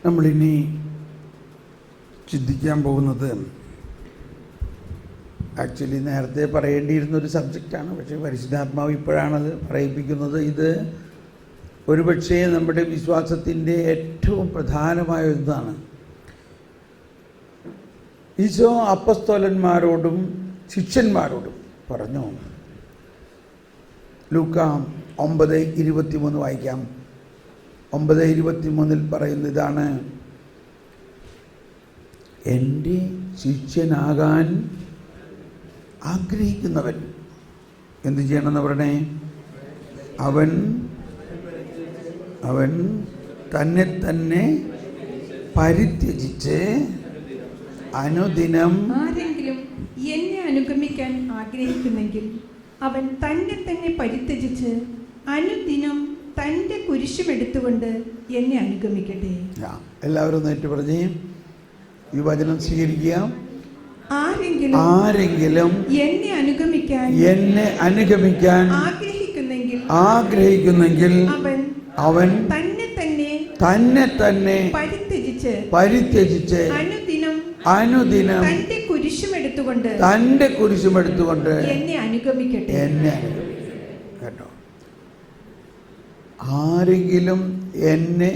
നമ്മളിനി ചിന്തിക്കാൻ പോകുന്നത് ആക്ച്വലി നേരത്തെ പറയേണ്ടിയിരുന്നൊരു സബ്ജക്റ്റാണ്. പക്ഷേ പരിശുദ്ധാത്മാവ് ഇപ്പോഴാണത് പറയിപ്പിക്കുന്നത്. ഇത് ഒരുപക്ഷേ നമ്മുടെ വിശ്വാസത്തിൻ്റെ ഏറ്റവും പ്രധാനമായ ഒന്നാണ്. ഈശോ അപ്പസ്തോലന്മാരോടും ശിഷ്യന്മാരോടും പറഞ്ഞു. ലൂക്ക 9:23 വായിക്കാം. 9:23 പറയുന്ന ഇതാണ്: എൻ്റെ ശിഷ്യനാകാൻ ആഗ്രഹിക്കുന്നവൻ എന്ത് ചെയ്യണമെന്ന് പറയണേ? അവൻ തന്നെ തന്നെ പരിത്യജിച്ച് അനുദിനം ആരെങ്കിലും എന്നെ അനുഗമിക്കാൻ ആഗ്രഹിക്കുന്നെങ്കിൽ അവൻ തന്നെ തന്നെ പരിത്യജിച്ച് അനുദിനം തൻ്റെ കുരിശുമെടുത്തുകൊണ്ട് എന്നെ അനുഗമിക്കട്ടെ. എല്ലാവരും നേരിട്ട് പറഞ്ഞേ, ഈ വചനം സ്വീകരിക്കുക. ആരെങ്കിലും എന്നെ അനുഗമിക്കാൻ ആഗ്രഹിക്കുന്നെങ്കിൽ അവൻ തന്നെ തന്നെ പരിത്യജിച്ച് അനുദിനം തൻ്റെ കുരിശുമെടുത്തുകൊണ്ട് എന്നെ അനുഗമിക്കട്ടെ. കേട്ടോ, ആരെങ്കിലും എന്നെ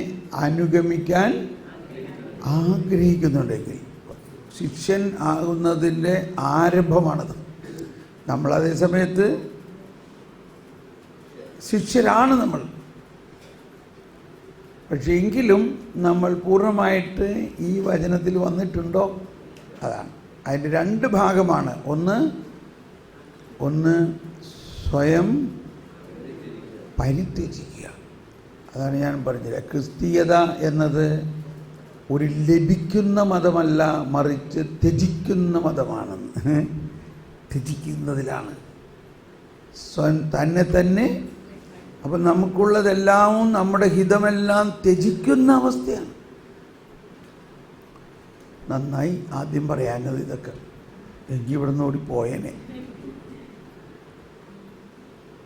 അനുഗമിക്കാൻ ആഗ്രഹിക്കുന്നുണ്ടെങ്കിൽ, ശിഷ്യൻ ആകുന്നതിൻ്റെ ആരംഭമാണത്. നമ്മൾ അതേ സമയത്ത് ശിഷ്യരാണ് നമ്മൾ. പക്ഷേ എങ്കിലും നമ്മൾ പൂർണ്ണമായിട്ട് ഈ വചനത്തിൽ വന്നിട്ടുണ്ടോ? അതാണ് അതിൻ്റെ രണ്ട് ഭാഗമാണ്. ഒന്ന് സ്വയം പരിത്യജിക്കുക. അതാണ് ഞാൻ പറഞ്ഞത്. ക്രിസ്തീയത എന്നത് ഒരു ലഭിക്കുന്ന മതമല്ല, മറിച്ച് ത്യജിക്കുന്ന മതമാണെന്ന്. ത്യജിക്കുന്നതിലാണ് സ്വയം തന്നെ തന്നെ. അപ്പം നമുക്കുള്ളതെല്ലാം, നമ്മുടെ ഹിതമെല്ലാം ത്യജിക്കുന്ന അവസ്ഥയാണ്. നന്നായി ആദ്യം പറയാനത് ഇതൊക്കെ, എനിക്ക് ഇവിടെ നിന്ന് ഓടി പോയേനെ.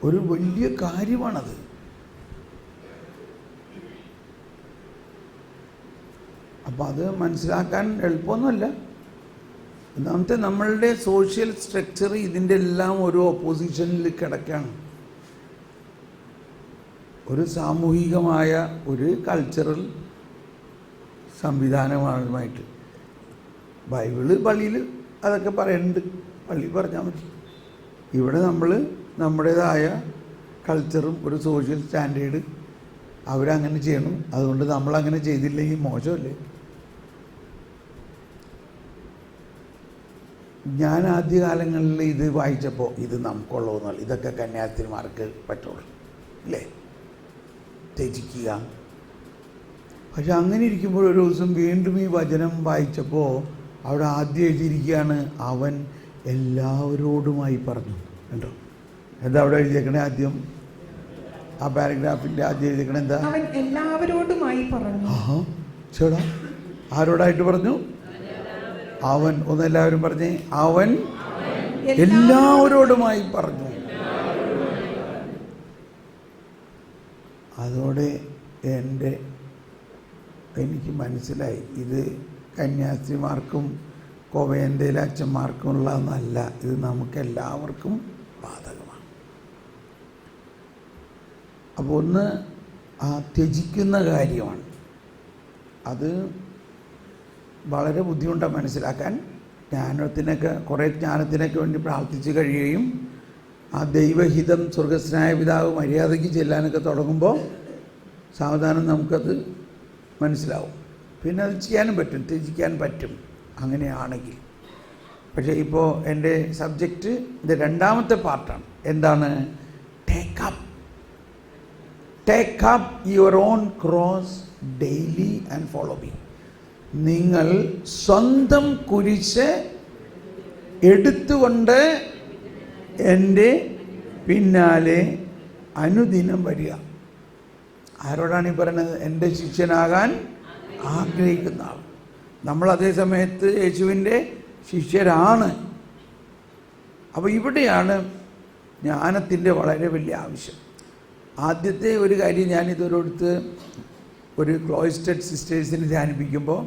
ഒരു വലിയ കാര്യമാണത്. അപ്പം അത് മനസ്സിലാക്കാൻ എളുപ്പമൊന്നുമല്ല. ഒന്നാമത്തെ, നമ്മളുടെ സോഷ്യൽ സ്ട്രക്ചർ ഇതിൻ്റെ എല്ലാം ഒരു ഓപ്പോസിഷനിൽ കിടക്കുകയാണ്. ഒരു സാമൂഹികമായ ഒരു കൾച്ചറൽ സംവിധാനമായിട്ട് ബൈബിള് പള്ളിയിൽ അതൊക്കെ പറയുന്നുണ്ട്, പള്ളി പറഞ്ഞാൽ മതി. ഇവിടെ നമ്മൾ നമ്മുടേതായ കൾച്ചറും ഒരു സോഷ്യൽ സ്റ്റാൻഡേർഡ് അവരങ്ങനെ ചെയ്യണം, അതുകൊണ്ട് നമ്മളങ്ങനെ ചെയ്തില്ലെങ്കിൽ മോശമല്ലേ? ഞാൻ ആദ്യകാലങ്ങളിൽ ഇത് വായിച്ചപ്പോൾ ഇത് നമുക്കുള്ളതെന്നല്ല, ഇതൊക്കെ കന്യാസ്ത്രീമാർക്ക് പറ്റുള്ളൂ അല്ലേ, ത്യജിക്കുക. പക്ഷെ അങ്ങനെ ഇരിക്കുമ്പോൾ ഒരു ദിവസം വീണ്ടും ഈ വചനം വായിച്ചപ്പോൾ അവിടെ ആദ്യം എഴുതിയിരിക്കുകയാണ്, അവൻ എല്ലാവരോടുമായി പറഞ്ഞു. കണ്ടോ, എന്താ അവിടെ എഴുതിയേക്കണേ? ആദ്യം ആ പാരഗ്രാഫിൻ്റെ ആദ്യം എഴുതിയേക്കണേ എന്താ? അവൻ എല്ലാവരോടുമായി പറഞ്ഞു. ചേടാ, ആരോടായിട്ട് പറഞ്ഞു? അവൻ. ഒന്നെല്ലാവരും പറഞ്ഞേ, അവൻ എല്ലാവരോടുമായി പറഞ്ഞു. അതോടെ എനിക്ക് മനസ്സിലായി, ഇത് കന്യാസ്ത്രീമാർക്കും കോവയന്തയിലെ അച്ഛന്മാർക്കും ഉള്ളതെന്നല്ല, ഇത് നമുക്കെല്ലാവർക്കും ബാധകമാണ്. അപ്പോൾ ഒന്ന് ആ ത്യജിക്കുന്ന കാര്യമാണ്. അത് വളരെ ബുദ്ധിമുട്ടാണ് മനസ്സിലാക്കാൻ. കുറേ ജ്ഞാനത്തിനൊക്കെ വേണ്ടി പ്രാർത്ഥിച്ച് കഴിയുകയും ആ ദൈവഹിതം സ്വർഗസ്നായ പിതാവ് മര്യാദയ്ക്ക് ചെല്ലാനൊക്കെ തുടങ്ങുമ്പോൾ സാവധാനം നമുക്കത് മനസ്സിലാവും. പിന്നെ അത് ചെയ്യാനും പറ്റും, ത്യജിക്കാൻ പറ്റും അങ്ങനെയാണെങ്കിൽ. പക്ഷേ ഇപ്പോൾ എൻ്റെ സബ്ജക്റ്റ് ഇത് രണ്ടാമത്തെ പാർട്ടാണ്. എന്താണ്? Take up your own cross daily and follow me. നിങ്ങൾ സ്വന്തം കുരിശ് എടുത്തുകൊണ്ട് എൻ്റെ പിന്നാലെ അനുദിനം വരിക. ആരോടാണ് ഈ പറയുന്നത്? എൻ്റെ ശിഷ്യനാകാൻ ആഗ്രഹിക്കുന്ന ആൾ. നമ്മൾ അതേ സമയത്ത് യേശുവിൻ്റെ ശിഷ്യരാണ്. അപ്പോൾ ഇവിടെയാണ് ജ്ഞാനത്തിൻ്റെ വളരെ വലിയ ആവശ്യം. ആദ്യത്തെ ഒരു കാര്യം ഞാനിതൊരിടത്ത് ഒരു ക്ലോയിസ്റ്റഡ് സിസ്റ്റേഴ്സിന് ധ്യാനിപ്പിക്കുമ്പോൾ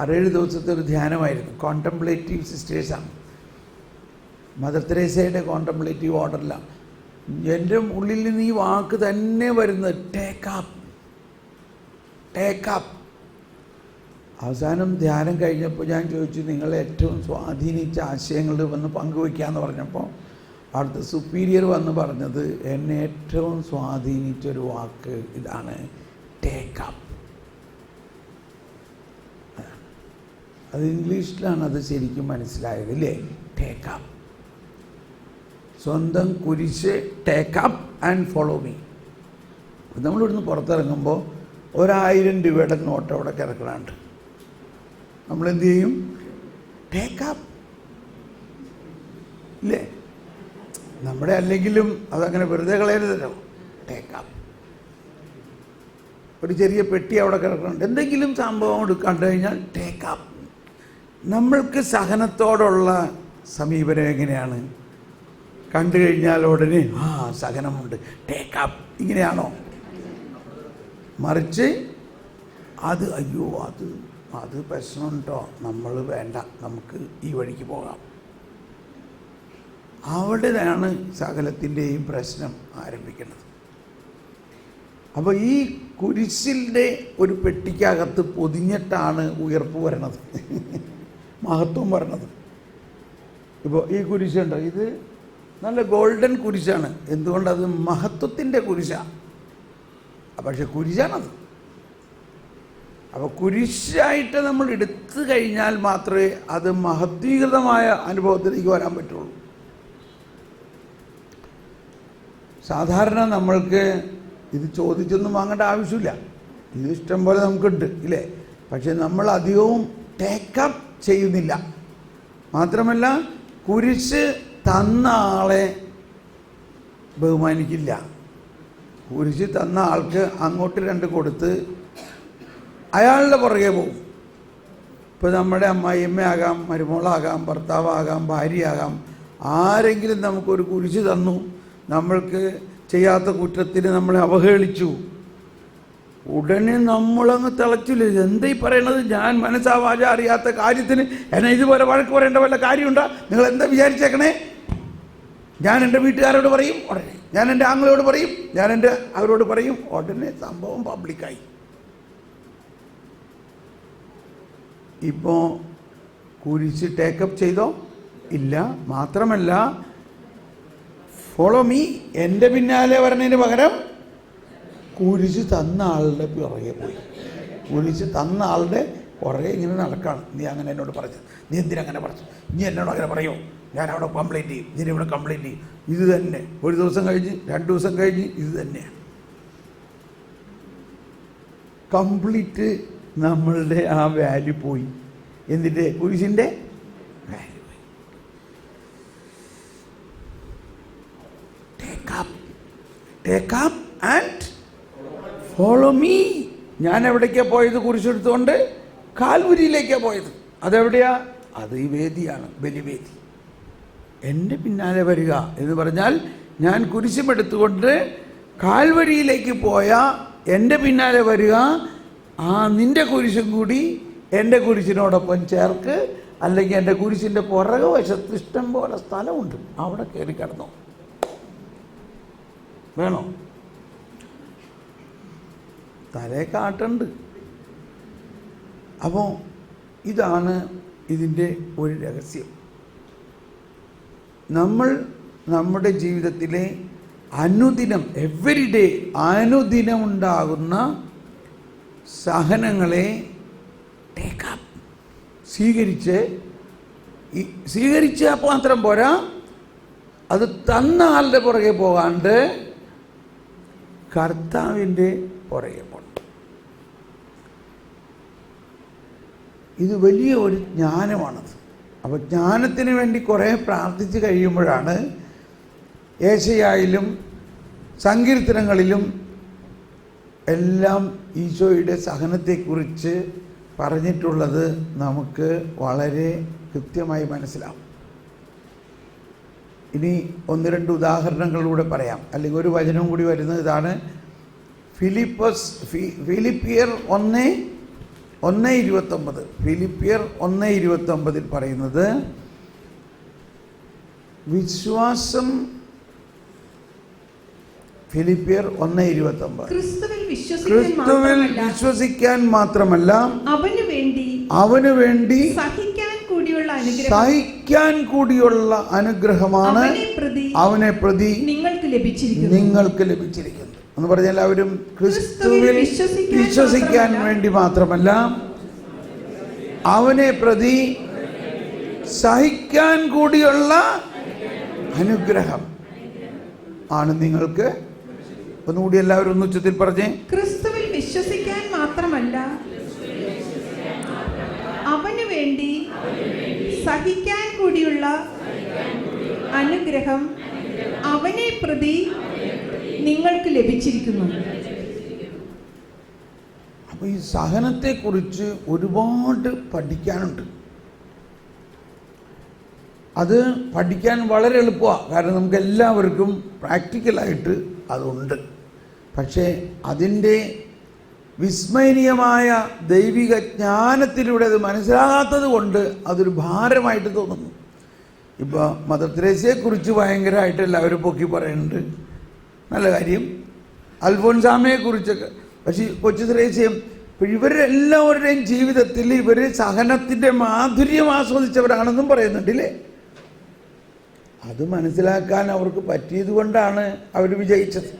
6-7 ദിവസത്തെ ഒരു ധ്യാനമായിരുന്നു. കോണ്ടംപ്ലേറ്റീവ് സിസ്റ്റേഴ്സാണ്. മദർ തെരേസയുടെ കോണ്ടംപ്ലേറ്റീവ് ഓർഡറിലാണ്. എൻ്റെ ഉള്ളിൽ നിന്ന് ഈ വാക്ക് തന്നെ വരുന്നത്, ടേക്കപ്പ്. അവസാനം ധ്യാനം കഴിഞ്ഞപ്പോൾ ഞാൻ ചോദിച്ചു, നിങ്ങളെ ഏറ്റവും സ്വാധീനിച്ച ആശയങ്ങൾ വന്ന് പങ്കുവയ്ക്കാമെന്ന് പറഞ്ഞപ്പോൾ അവിടുത്തെ സുപ്പീരിയർ വന്ന് പറഞ്ഞത്, എന്നെ ഏറ്റവും സ്വാധീനിച്ചൊരു വാക്ക് ഇതാണ്, ടേക്കപ്പ്. അത് ഇംഗ്ലീഷിലാണ് അത് ശരിക്കും മനസ്സിലായത്, ഇല്ലേ? ടേക്കപ്പ്. സ്വന്തം കുരിശ് ടേക്കപ്പ് ആൻഡ് ഫോളോ മീ. നമ്മളിവിടുന്ന് പുറത്തിറങ്ങുമ്പോൾ 1000 രൂപയുടെ നോട്ട് അവിടെ കിടക്കണുണ്ട്. നമ്മളെന്ത് ചെയ്യും? ടേക്കപ്പ്, ഇല്ലേ? നമ്മുടെ അല്ലെങ്കിലും അതങ്ങനെ വെറുതെ കളയരുതല്ലോ. ടേക്കപ്പ്. ഒരു ചെറിയ പെട്ടി അവിടെ കിടക്കുന്നുണ്ട്, എന്തെങ്കിലും സംഭവം കണ്ടു കഴിഞ്ഞാൽ ടേക്കപ്പ്. നമ്മൾക്ക് സഹനത്തോടുള്ള സമീപനം എങ്ങനെയാണ്? കണ്ടു കഴിഞ്ഞാൽ ഉടനെ സഹനമുണ്ട്, ടേക്കപ്പ്, ഇങ്ങനെയാണോ? മറിച്ച് അത് അയ്യോ അത് പ്രശ്നമുണ്ടോ, നമ്മൾ വേണ്ട, നമുക്ക് ഈ വഴിക്ക് പോകാം. അവിടെയാണ് സകലത്തിൻ്റെയും പ്രശ്നം ആരംഭിക്കുന്നത്. അപ്പോൾ ഈ കുരിശിൻ്റെ ഒരു പെട്ടിക്കകത്ത് പൊതിഞ്ഞിട്ടാണ് ഉയർപ്പ് വരണത്, മഹത്വം വരണത്. ഇപ്പോൾ ഈ കുരിശുണ്ടോ, ഇത് നല്ല ഗോൾഡൻ കുരിശാണ്. എന്തുകൊണ്ടത് മഹത്വത്തിൻ്റെ കുരിശാണ്. പക്ഷെ കുരിശാണത്. അപ്പോൾ കുരിശായിട്ട് നമ്മൾ എടുത്തു കഴിഞ്ഞാൽ മാത്രമേ അത് മഹത്വീകൃതമായ അനുഭവത്തിലേക്ക് വരാൻ പറ്റുള്ളൂ. സാധാരണ നമ്മൾക്ക് ഇത് ചോദിച്ചൊന്നും വാങ്ങേണ്ട ആവശ്യമില്ല, ഇത് ഇഷ്ടം പോലെ നമുക്കുണ്ട്, ഇല്ലേ? പക്ഷെ നമ്മൾ അധികവും ടേക്കപ്പ് ചെയ്യുന്നില്ല. മാത്രമല്ല കുരിശ് തന്ന ആളെ ബഹുമാനിക്കില്ല. കുരിശ് തന്ന ആൾക്ക് അങ്ങോട്ട് 2 കൊടുത്ത് അയാളുടെ പുറകെ പോകും. ഇപ്പോൾ നമ്മുടെ അമ്മായിയമ്മയാകാം, മരുമോളാകാം, ഭർത്താവാകാം, ഭാര്യയാകാം, ആരെങ്കിലും നമുക്കൊരു കുരിശ് തന്നു, നമ്മൾക്ക് ചെയ്യാത്ത കുറ്റത്തിന് നമ്മളെ അവഹേളിച്ചു, ഉടനെ നമ്മളങ്ങ് തിളച്ചില്ല. എന്താ ഈ പറയണത്? ഞാൻ മനസ്സാവാച അറിയാത്ത കാര്യത്തിന് എന്നെ ഇതുപോലെ വഴക്ക് പറയേണ്ട വല്ല കാര്യമുണ്ടോ? നിങ്ങൾ എന്താ വിചാരിച്ചേക്കണേ? ഞാൻ എൻ്റെ വീട്ടുകാരോട് പറയും, ഉടനെ ഞാൻ എൻ്റെ ആങ്ങളോട് പറയും, ഞാൻ എൻ്റെ അവരോട് പറയും, ഉടനെ സംഭവം പബ്ലിക്കായി. ഇപ്പോൾ കുരിശ് ടേക്കപ്പ് ചെയ്തോ? ഇല്ല. മാത്രമല്ല ഫോളോ മീ, എൻ്റെ പിന്നാലെ വരണതിന് പകരം കുരിശ് തന്ന ആളുടെ പുറകെ പോയി. കുരിശ് തന്ന ആളുടെ പുറകെ ഇങ്ങനെ നടക്കാണ്. നീ അങ്ങനെ എന്നോട് പറഞ്ഞു, നീ എന്തിനങ്ങനെ പറഞ്ഞു, നീ എന്നോട് അങ്ങനെ പറയുമോ, ഞാൻ അവിടെ കംപ്ലൈൻറ്റ് ചെയ്യും, നീ ഇവിടെ കംപ്ലൈൻറ്റ് ചെയ്യും. ഇത് തന്നെ ഒരു ദിവസം കഴിഞ്ഞ് 2 ദിവസം കഴിഞ്ഞ് ഇത് തന്നെയാണ്. കംപ്ലീറ്റ് നമ്മളുടെ ആ വാല്യൂ പോയി. എന്തിൻ്റെ? കുരിശിൻ്റെ വാല്യൂ പോയി. Take up and follow me. ഞാൻ എവിടേക്കാണ് പോയത്? കുരിശെടുത്തുകൊണ്ട് കാൽവരിയിലേക്കാണ് പോയത്. അതെവിടെയാ? അത് ഈ വേദിയാണ്, ബലിവേദി. എൻ്റെ പിന്നാലെ വരിക എന്ന് പറഞ്ഞാൽ ഞാൻ കുരിശുമെടുത്തുകൊണ്ട് കാൽവരിയിലേക്ക് പോയ എൻ്റെ പിന്നാലെ വരിക. നിൻ്റെ കുരിശും കൂടി എൻ്റെ കുരിശിനോടൊപ്പം ചേർക്ക്. അല്ലെങ്കിൽ എൻ്റെ കുരിശിൻ്റെ പുറകെ വശത്ത് ഇഷ്ടം പോലെ സ്ഥലമുണ്ട്, അവിടെ കയറി കിടന്നോ. വേണോ? തലേ കാട്ടുണ്ട്. അപ്പോൾ ഇതാണ് ഇതിൻ്റെ ഒരു രഹസ്യം. നമ്മൾ നമ്മുടെ ജീവിതത്തിലെ അനുദിനം, എവരി ഡേ, അനുദിനം ഉണ്ടാകുന്ന സഹനങ്ങളെ ടേക്കപ്പ് സ്വീകരിച്ച് മാത്രം പോരാ, അത് തന്ന ആളുടെ പുറകെ പോകാണ്ട് കർത്താവിൻ്റെ പുറകെ പോകണം. ഇത് വലിയ ഒരു ജ്ഞാനമാണത്. അപ്പോൾ ജ്ഞാനത്തിന് വേണ്ടി കുറേ പ്രാർത്ഥിച്ച് കഴിയുമ്പോഴാണ് യേശയ്യായിലും സങ്കീർത്തനങ്ങളിലും എല്ലാം ഈശോയുടെ സഹനത്തെക്കുറിച്ച് പറഞ്ഞിട്ടുള്ളത് നമുക്ക് വളരെ കൃത്യമായി മനസ്സിലാവും. ഇനി 1-2 ഉദാഹരണങ്ങളിലൂടെ പറയാം. അല്ലെങ്കിൽ ഒരു വചനം കൂടി വരുന്നത് ഇതാണ്. ഫിലിപ്പിയർ 1:29. ഫിലിപ്പിയർ 1:29 പറയുന്നത് വിശ്വാസം. ഫിലിപ്പിയർ 1:29 ക്രിസ്തുവിൽ വിശ്വസിക്കാൻ മാത്രമല്ല അവന് വേണ്ടി സഹിക്കാൻ കൂടിയുള്ള അനുഗ്രഹമാണ് അവനെ പ്രതി നിങ്ങൾക്ക് ലഭിച്ചിരിക്കുന്നത് എന്ന് പറഞ്ഞാൽ എല്ലാവരും ക്രിസ്തുവിൽ വിശ്വസിക്കാൻ വേണ്ടി മാത്രമല്ല അവനെ പ്രതി സഹിക്കാൻ കൂടിയുള്ള അനുഗ്രഹം ആണ് നിങ്ങൾക്ക്. ഒന്നുകൂടി എല്ലാവരും ഒന്ന് ഉച്ചത്തിൽ പറഞ്ഞേ. ക്രിസ്തുവിൽ വിശ്വസിക്കാൻ മാത്രമല്ല അവന് വേണ്ടി സഹിക്കാൻ കൂടിയുള്ള അനുഗ്രഹം അവനെ പ്രതി നിങ്ങൾക്ക് ലഭിച്ചിരിക്കുന്നു. അപ്പോൾ ഈ സഹനത്തെക്കുറിച്ച് ഒരുപാട് പഠിക്കാനുണ്ട്. അത് പഠിക്കാൻ വളരെ എളുപ്പമാണ്, കാരണം നമുക്ക് എല്ലാവർക്കും പ്രാക്ടിക്കലായിട്ട് അതുണ്ട്. പക്ഷേ അതിൻ്റെ വിസ്മരണീയമായ ദൈവിക ജ്ഞാനത്തിലൂടെ അത് മനസ്സിലാകാത്തത് കൊണ്ട് അതൊരു ഭാരമായിട്ട് തോന്നുന്നു. ഇപ്പോൾ മദർ തെരേസയെക്കുറിച്ച് ഭയങ്കരമായിട്ട് എല്ലാവരും പൊക്കി പറയുന്നുണ്ട്, നല്ല കാര്യം. അൽഫോൻസാമയെക്കുറിച്ചൊക്കെ. പക്ഷേ കൊച്ചു തെരേസയും ഇവരെല്ലാവരുടെയും ജീവിതത്തിൽ ഇവർ സഹനത്തിൻ്റെ മാധുര്യം ആസ്വദിച്ചവരാണെന്നും പറയുന്നുണ്ടല്ലേ. അത് മനസ്സിലാക്കാൻ അവർക്ക് പറ്റിയത് കൊണ്ടാണ് അവർ വിജയിച്ചത്.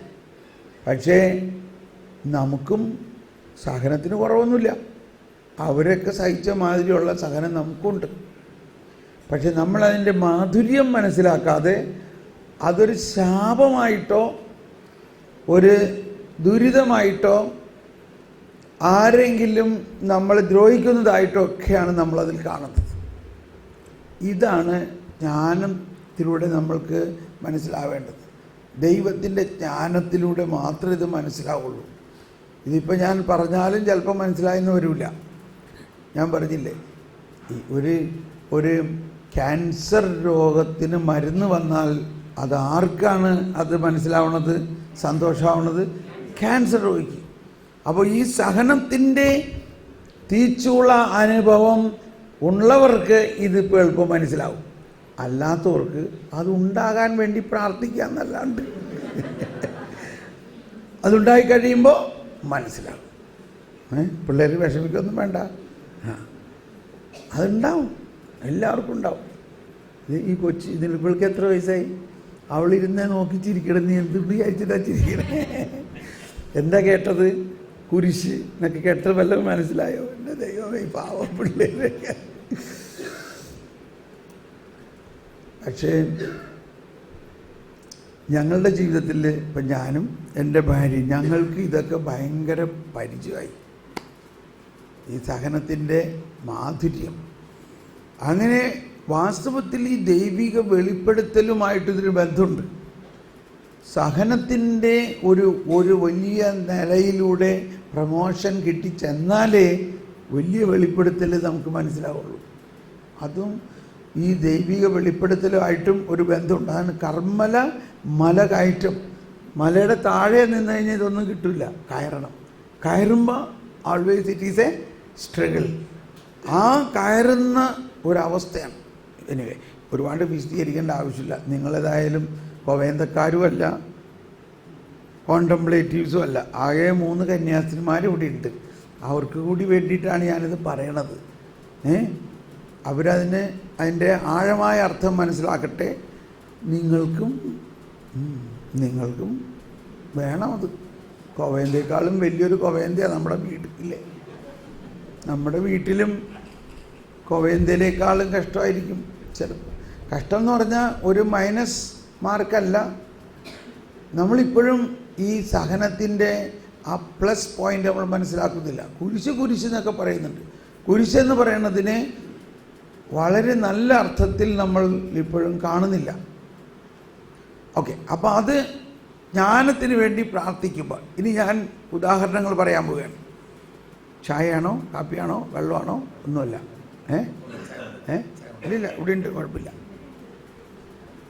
പക്ഷേ നമുക്കും സഹനത്തിന് കുറവൊന്നുമില്ല. അവരൊക്കെ സഹിച്ച മാതിരിയുള്ള സഹനം നമുക്കുണ്ട്. പക്ഷെ നമ്മളതിൻ്റെ മാധുര്യം മനസ്സിലാക്കാതെ അതൊരു ശാപമായിട്ടോ ഒരു ദുരിതമായിട്ടോ ആരെങ്കിലും നമ്മളെ ദ്രോഹിക്കുന്നതായിട്ടോ ഒക്കെയാണ് നമ്മളതിൽ കാണുന്നത്. ഇതാണ് ജ്ഞാനത്തിലൂടെ നമ്മൾക്ക് മനസ്സിലാവേണ്ടത്. ദൈവത്തിൻ്റെ ജ്ഞാനത്തിലൂടെ മാത്രമേ ഇത് മനസ്സിലാവുള്ളൂ. ഇതിപ്പോൾ ഞാൻ പറഞ്ഞാലും ചിലപ്പോൾ മനസ്സിലായെന്ന് വരില്ല. ഞാൻ പറഞ്ഞില്ലേ, ഒരു ക്യാൻസർ രോഗത്തിന് മരുന്ന് വന്നാൽ അത് ആർക്കാണ് അത് മനസ്സിലാവുന്നത്, സന്തോഷമാവുന്നത്? ക്യാൻസർ രോഗിക്ക്. അപ്പോൾ ഈ സഹനത്തിൻ്റെ തീച്ചൂള അനുഭവം ഉള്ളവർക്ക് ഇതിപ്പോൾ എളുപ്പം മനസ്സിലാവും. അല്ലാത്തവർക്ക് അതുണ്ടാകാൻ വേണ്ടി പ്രാർത്ഥിക്കുക എന്നല്ലാണ്ട് അതുണ്ടായി കഴിയുമ്പോൾ മനസ്സിലാവും. പിള്ളേർ വിഷമിക്കൊന്നും വേണ്ട, അതുണ്ടാവും, എല്ലാവർക്കും ഉണ്ടാവും. ഈ കൊച്ചി ഇവൾക്ക് എത്ര വയസ്സായി? അവളിരുന്നേ നോക്കി ചിരിക്കണം. നീ എന്ത് വിചാരിച്ചിട്ടാ ചിരിക്കണേ? എന്താ കേട്ടത്? കുരിശ് എന്നൊക്കെ കേട്ടത് വല്ലതും മനസ്സിലായോ? എൻ്റെ ദൈവമേ, പാവം പിള്ളേരൊക്കെ. പക്ഷേ ഞങ്ങളുടെ ജീവിതത്തിൽ ഇപ്പം ഞാനും എൻ്റെ ഭാര്യയും ഞങ്ങൾക്ക് ഇതൊക്കെ ഭയങ്കര പരിചയമായി, ഈ സഹനത്തിൻ്റെ മാധുര്യം. അങ്ങനെ വാസ്തവത്തിൽ ഈ ദൈവിക വെളിപ്പെടുത്തലുമായിട്ടിതൊരു ബന്ധമുണ്ട്. സഹനത്തിൻ്റെ ഒരു വലിയ നിലയിലൂടെ പ്രമോഷൻ കിട്ടിച്ചെന്നാലേ വലിയ വെളിപ്പെടുത്തൽ നമുക്ക് മനസ്സിലാവുള്ളൂ. അതും ഈ ദൈവിക വെളിപ്പെടുത്തലുമായിട്ടും ഒരു ബന്ധമുണ്ട്. അതാണ് കർമ്മല മല കയറ്റം. മലയുടെ താഴെ നിന്ന് കഴിഞ്ഞാൽ ഇതൊന്നും കിട്ടില്ല, കയറുമ്പോൾ always it is A struggle. ആ കയറുന്ന ഒരവസ്ഥയാണ്. എനിവേ, ഒരുപാട് വിശദീകരിക്കേണ്ട ആവശ്യമില്ല. നിങ്ങളേതായാലും കോവേന്തക്കാരുമല്ല, കോണ്ടംപ്ലേറ്റീവ്സും അല്ല. ആകെ 3 കന്യാസ്ത്രീമാർ ഇവിടെ ഉണ്ട്. അവർക്ക് കൂടി വേണ്ടിയിട്ടാണ് ഞാനിത് പറയണത്. അതിൻ്റെ ആഴമായ അർത്ഥം മനസ്സിലാക്കട്ടെ. നിങ്ങൾക്കും വേണം അത്. കോവേന്തേക്കാളും വലിയൊരു കോവേന്തയാണ് നമ്മുടെ വീട്ടിലെ. നമ്മുടെ വീട്ടിലും കോവേന്തയിലേക്കാളും കഷ്ടമായിരിക്കും ചിലപ്പോൾ. കഷ്ടം എന്ന് പറഞ്ഞാൽ ഒരു മൈനസ് മാർക്കല്ല. നമ്മളിപ്പോഴും ഈ സഹനത്തിൻ്റെ ആ പ്ലസ് പോയിൻ്റ് നമ്മൾ മനസ്സിലാക്കുന്നില്ല. കുരിശ് എന്നൊക്കെ പറയുന്നുണ്ട്. കുരിശെന്ന് പറയുന്നതിനെ വളരെ നല്ല അർത്ഥത്തിൽ നമ്മൾ ഇപ്പോഴും കാണുന്നില്ല. ഓക്കെ, അപ്പോൾ അത് ജ്ഞാനത്തിന് വേണ്ടി പ്രാർത്ഥിക്കുമ്പോൾ ഇനി ഞാൻ ഉദാഹരണങ്ങൾ പറയാൻ പോവുകയാണ്. ചായയാണോ കാപ്പിയാണോ വെള്ളമാണോ ഒന്നുമല്ല. ഇല്ല, ഇവിടെ ഉണ്ട്, കുഴപ്പമില്ല.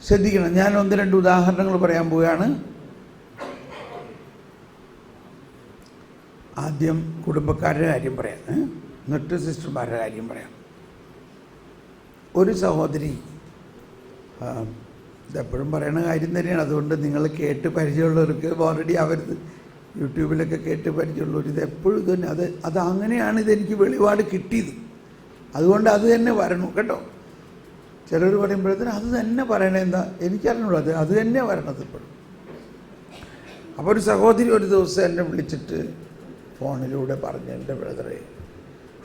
ശ്രദ്ധിക്കണം, ഞാൻ 1-2 ഉദാഹരണങ്ങൾ പറയാൻ പോവുകയാണ്. ആദ്യം കുടുംബക്കാരുടെ കാര്യം പറയാം, എന്നിട്ട് സിസ്റ്റർമാരുടെ കാര്യം പറയാം. ഒരു സഹോദരി, ഇതെപ്പോഴും പറയുന്ന കാര്യം തന്നെയാണ്, അതുകൊണ്ട് നിങ്ങൾ കേട്ട് പരിചയമുള്ളവർക്ക് ഓൾറെഡി അവർ യൂട്യൂബിലൊക്കെ കേട്ട് പരിചയമുള്ളവർ ഇത് എപ്പോഴും ഇത് തന്നെ അത് അങ്ങനെയാണ് ഇതെനിക്ക് വെളിപാട് കിട്ടിയത്, അതുകൊണ്ട് അത് തന്നെ വരണം കേട്ടോ. ചിലർ പറയുമ്പോഴത്തേന് അത് തന്നെ പറയണേ, എന്താ എനിക്കറിഞ്ഞുള്ളൂ, അത് തന്നെ വരണത് ഇപ്പോഴും. അപ്പോൾ ഒരു സഹോദരി ഒരു ദിവസം എന്നെ വിളിച്ചിട്ട് ഫോണിലൂടെ പറഞ്ഞു, എൻ്റെ ബ്രദറെ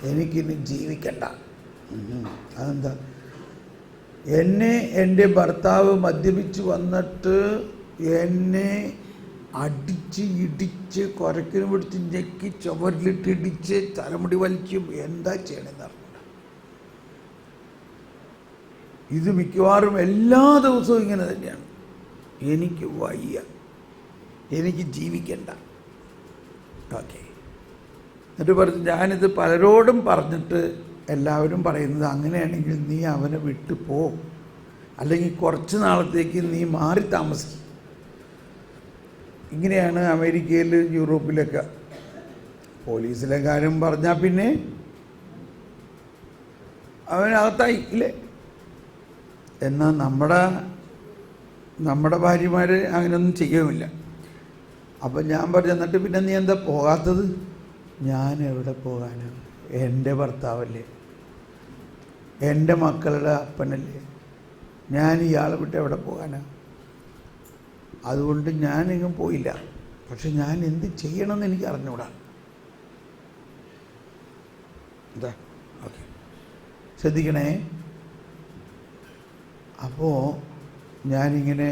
എനിക്കിനി ജീവിക്കണ്ട. അതെന്താ? എന്നെ എൻ്റെ ഭർത്താവ് മദ്യപിച്ച് വന്നിട്ട് എന്നെ അടിച്ച് ഇടിച്ച് കുരക്കിന് പിടിച്ച് ഞെക്കി ചുവരിലിട്ട് ഇടിച്ച് തലമുടി വലിക്കും, എന്താ ചെയ്യണമെന്ന് അറിഞ്ഞില്ല. ഇത് മിക്കവാറും എല്ലാ ദിവസവും ഇങ്ങനെ തന്നെയാണ്. എനിക്ക് വയ്യ, എനിക്ക് ജീവിക്കണ്ട. ഓക്കെ, എന്നിട്ട് പറഞ്ഞു, ഞാനിത് പലരോടും പറഞ്ഞിട്ട് എല്ലാവരും പറയുന്നത് അങ്ങനെയാണെങ്കിൽ നീ അവനെ വിട്ടു പോ, അല്ലെങ്കിൽ കുറച്ച് നാളത്തേക്ക് നീ മാറി താമസിക്കും. ഇങ്ങനെയാണ് അമേരിക്കയിൽ യൂറോപ്പിലൊക്കെ. പോലീസിലെ കാര്യം പറഞ്ഞാൽ പിന്നെ അവനകത്തായി ഇല്ലേ. എന്നാൽ നമ്മുടെ ഭാര്യമാർ അങ്ങനെയൊന്നും ചെയ്യുമില്ല. അപ്പം ഞാൻ പറഞ്ഞു, എന്നിട്ട് പിന്നെ നീ എന്താ പോകാത്തത്? ഞാൻ എവിടെ പോകാനാണ്? എൻ്റെ ഭർത്താവല്ലേ, എൻ്റെ മക്കളുടെ അപ്പനല്ലേ, ഞാൻ ഇയാളെ വിട്ട് എവിടെ പോകാനാണ്? അതുകൊണ്ട് ഞാനെങ്ങും പോയില്ല. പക്ഷെ ഞാൻ എന്ത് ചെയ്യണമെന്ന് എനിക്ക് അറിഞ്ഞൂടാ. എന്താ? ഓക്കെ, ശ്രദ്ധിക്കണേ. അപ്പോൾ ഞാനിങ്ങനെ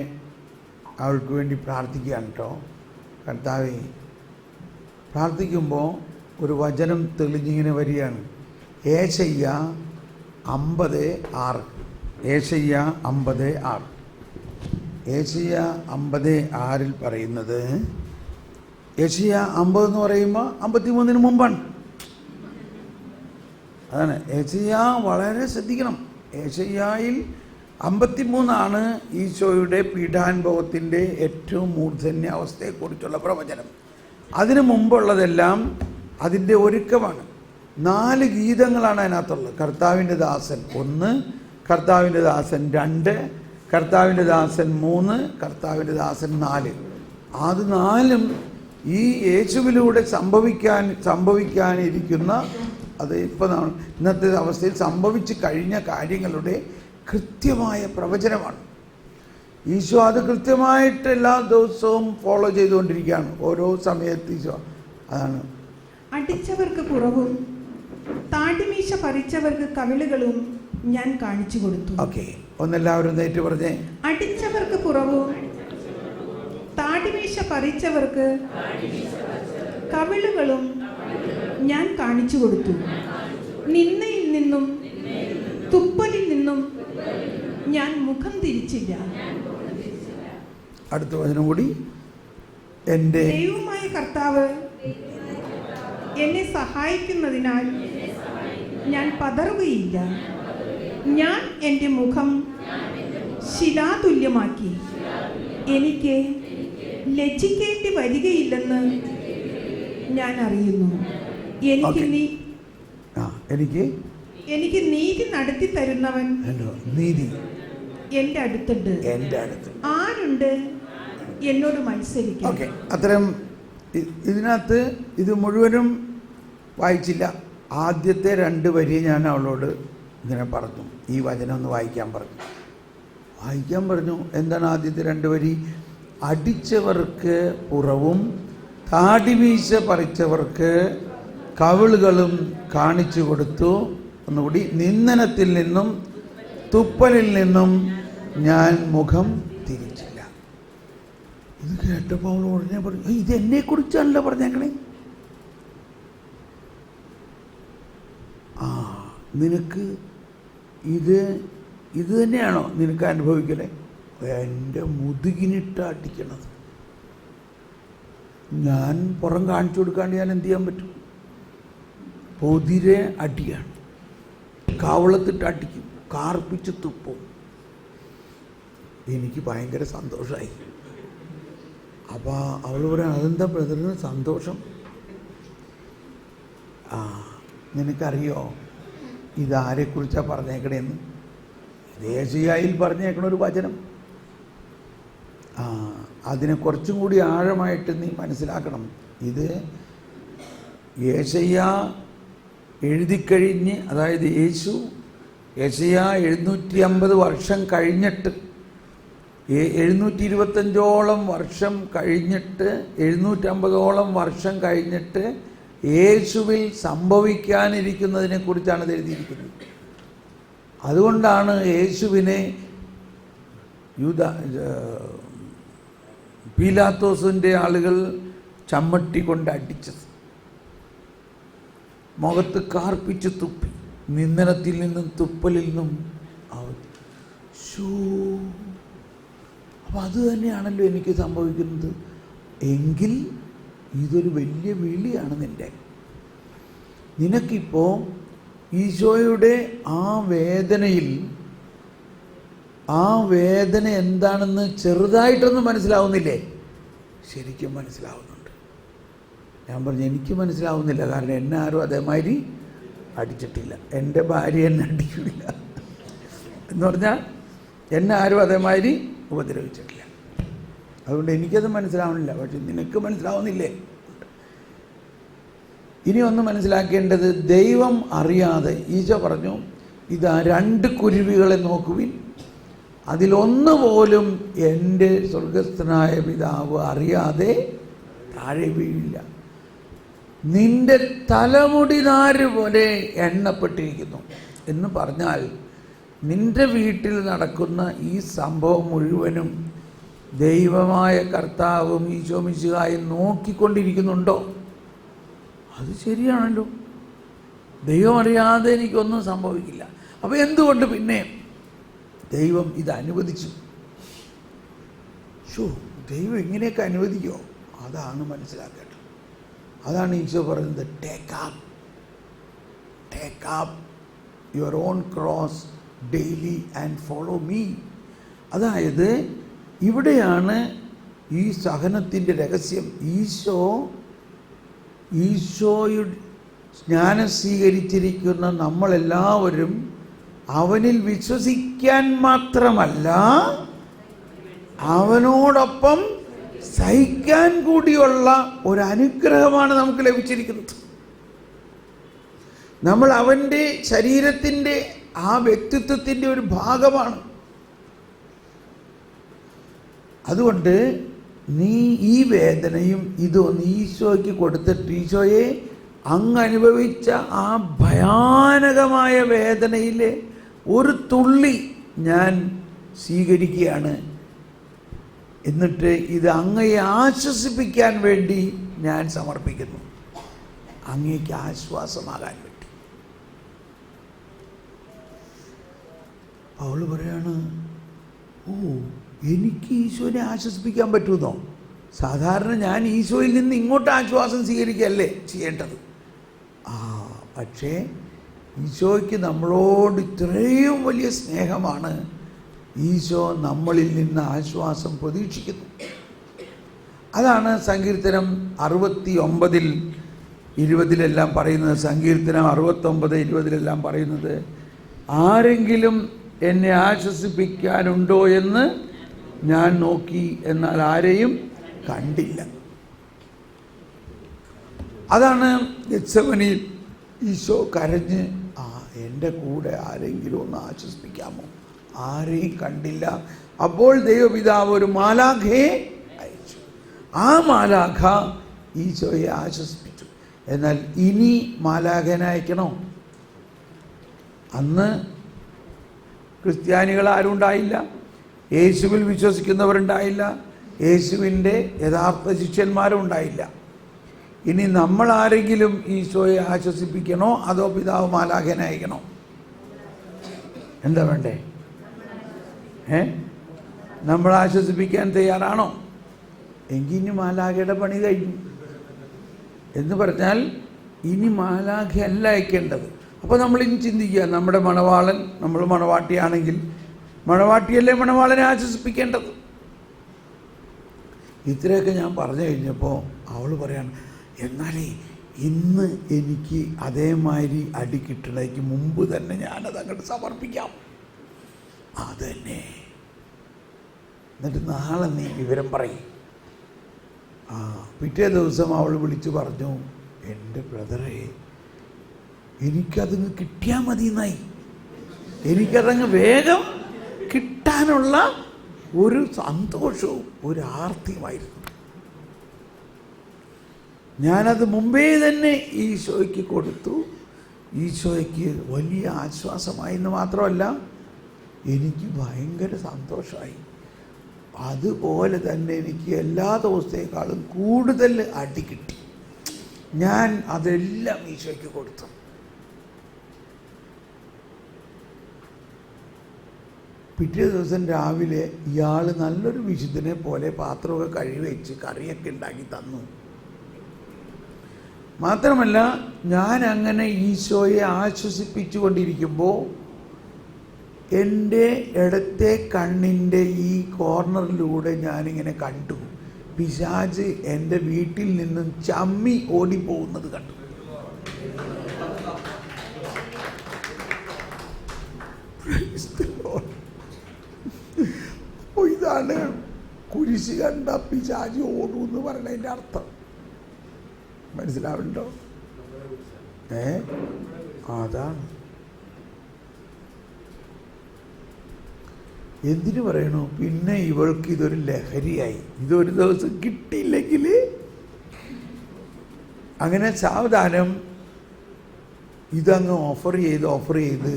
അവൾക്ക് വേണ്ടി പ്രാർത്ഥിക്കുകയാണ് കേട്ടോ. കർത്താവേ, പ്രാർത്ഥിക്കുമ്പോൾ ഒരു വചനം തെളിഞ്ഞിങ്ങനെ വരികയാണ്. ഏശയ്യ 50:6. ഏശയ്യ 50:6. ഏശയ്യ 50:6 പറയുന്നത്, ഏശയ്യ 50 എന്ന് പറയുമ്പോൾ 53 മുമ്പാണ്. അതാണ് ഏശയ്യ. വളരെ ശ്രദ്ധിക്കണം. ഏശയ്യായിൽ 53 ഈശോയുടെ പീഠാനുഭവത്തിൻ്റെ ഏറ്റവും മൂർധന്യ അവസ്ഥയെക്കുറിച്ചുള്ള പ്രവചനം. അതിനു മുമ്പുള്ളതെല്ലാം അതിൻ്റെ ഒരുക്കമാണ്. 4 ഗീതങ്ങളാണ് അതിനകത്തുള്ളത്. കർത്താവിൻ്റെ ദാസൻ 1, കർത്താവിൻ്റെ ദാസൻ 2, കർത്താവിൻ്റെ ദാസൻ 3, കർത്താവിൻ്റെ ദാസൻ 4. അത് 4ഉം ഈ യേശുവിലൂടെ സംഭവിക്കാനിരിക്കുന്ന, അത് ഇപ്പോൾ ഇന്നത്തെ അവസ്ഥയിൽ സംഭവിച്ചു കഴിഞ്ഞ കാര്യങ്ങളുടെ കൃത്യമായ പ്രവചനമാണ്. ഈശോ അത് കൃത്യമായിട്ട് എല്ലാ ദിവസവും ഫോളോ ചെയ്തുകൊണ്ടിരിക്കുകയാണ്. ഓരോ സമയത്ത് ഈശോ അതാണ്. അടിച്ചവർക്ക് പുറവും താടിമീശ പറിച്ചവർക്ക് കവിളുകളും ഞാൻ കാണിച്ചു കൊടുത്തു. ഓക്കെ, ഒന്നെല്ലാവരും നേരിട്ട് പറഞ്ഞേ. അടിച്ചവർക്ക് പുറവും താടിമീശ പറിച്ചവർക്ക് കവിളുകളും ഞാൻ കാണിച്ചു കൊടുത്തു. നിന്നയിൽ നിന്നും തുപ്പലിൽ നിന്നും ഞാൻ മുഖം തിരിച്ചില്ല. അടുത്ത വചനം കൂടി. എൻ്റെ ദൈവമായ കർത്താവ് എന്നെ സഹായിക്കുന്നതിനാൽ ഞാൻ പതറുകയില്ല. ഞാൻ എൻ്റെ മുഖം ശിലാതുല്യമാക്കി. എനിക്ക് ലജ്ജിക്കേണ്ടി വരികയില്ലെന്ന് ഞാൻ അറിയുന്നു. എനിക്ക് നീതി നടത്തി തരുന്നവൻ നീതി എൻ്റെ അടുത്തുണ്ട്. ആരുണ്ട് എന്നോട് മത്സരിക്കും? ഓക്കെ, അത്തരം ഇതിനകത്ത് ഇത് മുഴുവനും വായിച്ചില്ല. ആദ്യത്തെ 2 വരി ഞാൻ അവളോട് ഇങ്ങനെ പറഞ്ഞു, ഈ വചനം ഒന്ന് വായിക്കാൻ പറഞ്ഞു. എന്താണ് ആദ്യത്തെ 2 വരി? അടിച്ചവർക്ക് പുറവും താടിമീശ പറിച്ചവർക്ക് കവിളുകളും കാണിച്ചു കൊടുത്തു. ഒന്നുകൂടി, നിന്ദനത്തിൽ നിന്നും തുപ്പലിൽ നിന്നും ഞാൻ മുഖം തിരിച്ചില്ല. ഇത് കേട്ടപ്പോൾ അവൾ ഉടനെ പറഞ്ഞു, ഇത് എന്നെക്കുറിച്ചാണല്ലോ പറഞ്ഞേക്കണേ. നിനക്ക് ഇത് തന്നെയാണോ നിനക്ക് അനുഭവിക്കണേ? എൻ്റെ മുതുകിനിട്ട് അടിക്കണത്. ഞാൻ പുറം കാണിച്ചു കൊടുക്കാണ്ട് ഞാൻ എന്ത് ചെയ്യാൻ പറ്റും? പൊതിരെ അടിയാണ്, കാവളത്തിട്ട് അടിക്കും, കാർപ്പിച്ച് തുപ്പും. എനിക്ക് ഭയങ്കര നിനക്കറിയോ ഇതാരെക്കുറിച്ചാണ് പറഞ്ഞേക്കണേന്ന്? ഇത് യെശയ്യായിൽ പറഞ്ഞേക്കണ ഒരു വചനം. അതിനെ കുറച്ചും കൂടി ആഴമായിട്ട് നീ മനസ്സിലാക്കണം. ഇത് യെശയ്യാ എഴുതിക്കഴിഞ്ഞ്, അതായത് യെശയ്യാ 750 വർഷം കഴിഞ്ഞിട്ട്, 725ഓളം വർഷം കഴിഞ്ഞിട്ട്, 750ഓളം വർഷം കഴിഞ്ഞിട്ട് യേശുവിൽ സംഭവിക്കാനിരിക്കുന്നതിനെ കുറിച്ചാണ് ഇത് എഴുതിയിരിക്കുന്നത്. അതുകൊണ്ടാണ് യേശുവിനെ പീലാത്തോസിൻ്റെ ആളുകൾ ചമ്മട്ടി കൊണ്ട് അടിച്ചത്, മുഖത്ത് കാർപ്പിച്ച് തുപ്പി, നിന്ദനത്തിൽ നിന്നും തുപ്പലിൽ നിന്നും അപ്പം അത് തന്നെയാണല്ലോ എനിക്ക് സംഭവിക്കുന്നത്. എങ്കിൽ ഇതൊരു വലിയ വിളിയാണ് നിനക്കിപ്പോൾ ഈശോയുടെ ആ വേദനയിൽ, ആ വേദന എന്താണെന്ന് ചെറുതായിട്ടൊന്നും മനസ്സിലാവുന്നില്ലേ? ശരിക്കും മനസ്സിലാവുന്നുണ്ട്. ഞാൻ പറഞ്ഞു എനിക്ക് മനസ്സിലാവുന്നില്ല, കാരണം എന്നെ ആരും അതേമാതിരി അടിച്ചിട്ടില്ല, എൻ്റെ ഭാര്യ എന്നെ അടിക്കില്ല എന്ന് പറഞ്ഞാൽ എന്നെ ആരും അതേമാതിരി ഉപദ്രവിച്ചിട്ടില്ല. അതുകൊണ്ട് എനിക്കത് മനസ്സിലാവുന്നില്ല. പക്ഷെ നിനക്ക് മനസ്സിലാവുന്നില്ലേ? ഇനി ഒന്ന് മനസ്സിലാക്കേണ്ടത്, ദൈവം അറിയാതെ, ഈശോ പറഞ്ഞു, ഇതാ 2 കുരുവികളെ നോക്കുവിൻ, അതിലൊന്ന് പോലും എൻ്റെ സ്വർഗസ്ഥനായ പിതാവ് അറിയാതെ താഴെ വീഴില്ല. നിന്റെ തലമുടി നാര് പോലെ എണ്ണപ്പെട്ടിരിക്കുന്നു എന്ന് പറഞ്ഞാൽ, നിന്റെ വീട്ടിൽ നടക്കുന്ന ഈ സംഭവം മുഴുവനും ദൈവമായ കർത്താവും ഈശോ മിശിഹായും നോക്കിക്കൊണ്ടിരിക്കുന്നുണ്ടോ? അത് ശരിയാണല്ലോ. ദൈവം അറിയാതെ എനിക്കൊന്നും സംഭവിക്കില്ല. അപ്പോൾ എന്തുകൊണ്ട് പിന്നെ ദൈവം ഇത് അനുവദിച്ചു? ദൈവം ഇങ്ങനെയൊക്കെ അനുവദിക്കുമോ? അതാണ് മനസ്സിലാക്കേണ്ടത്. അതാണ് ഈശോ പറയുന്നത്, take up your own cross daily and follow me. അതായത് ഇവിടെയാണ് ഈ സഹനത്തിൻ്റെ രഹസ്യം. ഈശോയുടെ ജ്ഞാനം സ്വീകരിച്ചിരിക്കുന്ന നമ്മളെല്ലാവരും അവനിൽ വിശ്വസിക്കാൻ മാത്രമല്ല, അവനോടൊപ്പം സഹിക്കാൻ കൂടിയുള്ള ഒരു അനുഗ്രഹമാണ് നമുക്ക് ലഭിച്ചിരിക്കുന്നത്. നമ്മൾ അവൻ്റെ ശരീരത്തിൻ്റെ ആ വ്യക്തിത്വത്തിൻ്റെ ഒരു ഭാഗമാണ്. അതുകൊണ്ട് നീ ഈ വേദനയും ഇതൊന്ന് ഈശോയ്ക്ക് കൊടുത്തിട്ട്, ഈശോയെ അങ്ങ് അനുഭവിച്ച ആ ഭയാനകമായ വേദനയിലെ ഒരു തുള്ളി ഞാൻ സ്വീകരിക്കുകയാണ്, എന്നിട്ട് ഇത് അങ്ങയെ ആശ്വസിപ്പിക്കാൻ വേണ്ടി ഞാൻ സമർപ്പിക്കുന്നു, അങ്ങേക്ക് ആശ്വാസമാകാൻ വേണ്ടി. അവൾ പറയാണ്, എനിക്ക് ഈശോനെ ആശ്വസിപ്പിക്കാൻ പറ്റുമെന്നോ? സാധാരണ ഞാൻ ഈശോയിൽ നിന്ന് ഇങ്ങോട്ട് ആശ്വാസം സ്വീകരിക്കുകയല്ലേ ചെയ്യേണ്ടത്. പക്ഷേ ഈശോയ്ക്ക് നമ്മളോട് ഇത്രയും വലിയ സ്നേഹമാണ്. ഈശോ നമ്മളിൽ നിന്ന് ആശ്വാസം പ്രതീക്ഷിക്കുന്നു. അതാണ് സങ്കീർത്തനം 69:20 പറയുന്നത്. സങ്കീർത്തനം 69:20 പറയുന്നത്, ആരെങ്കിലും എന്നെ ആശ്വസിപ്പിക്കാനുണ്ടോ എന്ന് ഞാൻ നോക്കി, എന്നാൽ ആരെയും കണ്ടില്ല. അതാണ് ഗെത്സമനിയിൽ ഈശോ കരഞ്ഞ്, എൻ്റെ കൂടെ ആരെങ്കിലും ഒന്ന് ആശ്വസിപ്പിക്കാമോ? ആരെയും കണ്ടില്ല. അപ്പോൾ ദൈവപിതാവ് ഒരു മാലാഖയെ അയച്ചു. ആ മാലാഖ ഈശോയെ ആശ്വസിപ്പിച്ചു. എന്നാൽ ഇനി മാലാഖനെ അയക്കണോ? അന്ന് ക്രിസ്ത്യാനികൾ ആരും ഉണ്ടായില്ല, യേശുവിൽ വിശ്വസിക്കുന്നവരുണ്ടായില്ല, യേശുവിൻ്റെ യഥാർത്ഥ ശിഷ്യന്മാരും ഉണ്ടായില്ല. ഇനി നമ്മൾ ആരെങ്കിലും ഈശോയെ ആശ്വസിപ്പിക്കണോ, അതോ പിതാവ് മാലാഖനെ അയക്കണോ? എന്താ വേണ്ടേ? നമ്മൾ ആശ്വസിപ്പിക്കാൻ തയ്യാറാണോ? എങ്കിൽ ഇനി മാലാഖയുടെ പണി കഴിഞ്ഞു എന്ന് പറഞ്ഞാൽ ഇനി മാലാഖയല്ല അയക്കേണ്ടത്. അപ്പോൾ നമ്മളിനി ചിന്തിക്കുക, നമ്മുടെ മണവാളൻ, നമ്മൾ മണവാട്ടിയാണെങ്കിൽ മണവാട്ടിയല്ലേ മണവാളനെ ആശ്വസിപ്പിക്കേണ്ടത്. ഇത്രയൊക്കെ ഞാൻ പറഞ്ഞു കഴിഞ്ഞപ്പോൾ അവൾ പറയാണ്, എന്നാലേ ഇന്ന് എനിക്ക് അതേമാതിരി അടി കിട്ടണയ്ക്ക് മുമ്പ് തന്നെ ഞാനത് അങ്ങോട്ട് സമർപ്പിക്കാം. അതന്നെ. എന്നിട്ട് നാളെ നീ വിവരം പറയും. പിറ്റേ ദിവസം അവൾ വിളിച്ചു പറഞ്ഞു, എൻ്റെ ബ്രദറെ, എനിക്കതങ്ങ് കിട്ടിയാൽ മതി എന്നായി. എനിക്കതങ്ങ് വേഗം കിട്ടാനുള്ള ഒരു സന്തോഷവും ഒരു ആർത്തിയുമായിരുന്നു. ഞാനത് മുമ്പേ തന്നെ ഈശോയ്ക്ക് കൊടുത്തു. ഈശോയ്ക്ക് വലിയ ആശ്വാസമായി എന്ന് മാത്രമല്ല, എനിക്ക് ഭയങ്കര സന്തോഷമായി. അതുപോലെ തന്നെ എനിക്ക് എല്ലാ ദിവസത്തേക്കാളും കൂടുതൽ അടി കിട്ടി. ഞാൻ അതെല്ലാം ഈശോയ്ക്ക് കൊടുത്തു. പിറ്റേ ദിവസം രാവിലെ ഇയാൾ നല്ലൊരു വിശുദ്ധനെ പോലെ പാത്രമൊക്കെ കഴുകി വെച്ച് കറിയൊക്കെ ഉണ്ടാക്കി തന്നു. മാത്രമല്ല, ഞാൻ അങ്ങനെ ഈശോയെ ആശ്വസിപ്പിച്ചു കൊണ്ടിരിക്കുമ്പോൾ എൻ്റെ ഇടത്തെ കണ്ണിൻ്റെ ഈ കോർണറിലൂടെ ഞാനിങ്ങനെ കണ്ടു, പിശാച് എൻ്റെ വീട്ടിൽ നിന്നും ചമ്മി ഓടിപ്പോകുന്നത് കണ്ടു. അപ്പോൾ ഇതാണ് കുരിശ് കണ്ട പിശാച് ഓടുമെന്ന് പറയുന്നതിൻ്റെ അർത്ഥം. മനസ്സിലാവുന്നുണ്ടോ? അതാണ്. എന്തിനു പറയണു? പിന്നെ ഇവൾക്ക് ഇതൊരു ലഹരിയായി. ഇതൊരു ദിവസം കിട്ടിയില്ലെങ്കിൽ അങ്ങനെ സാവധാനം ഇതങ്ങ് ഓഫർ ചെയ്ത്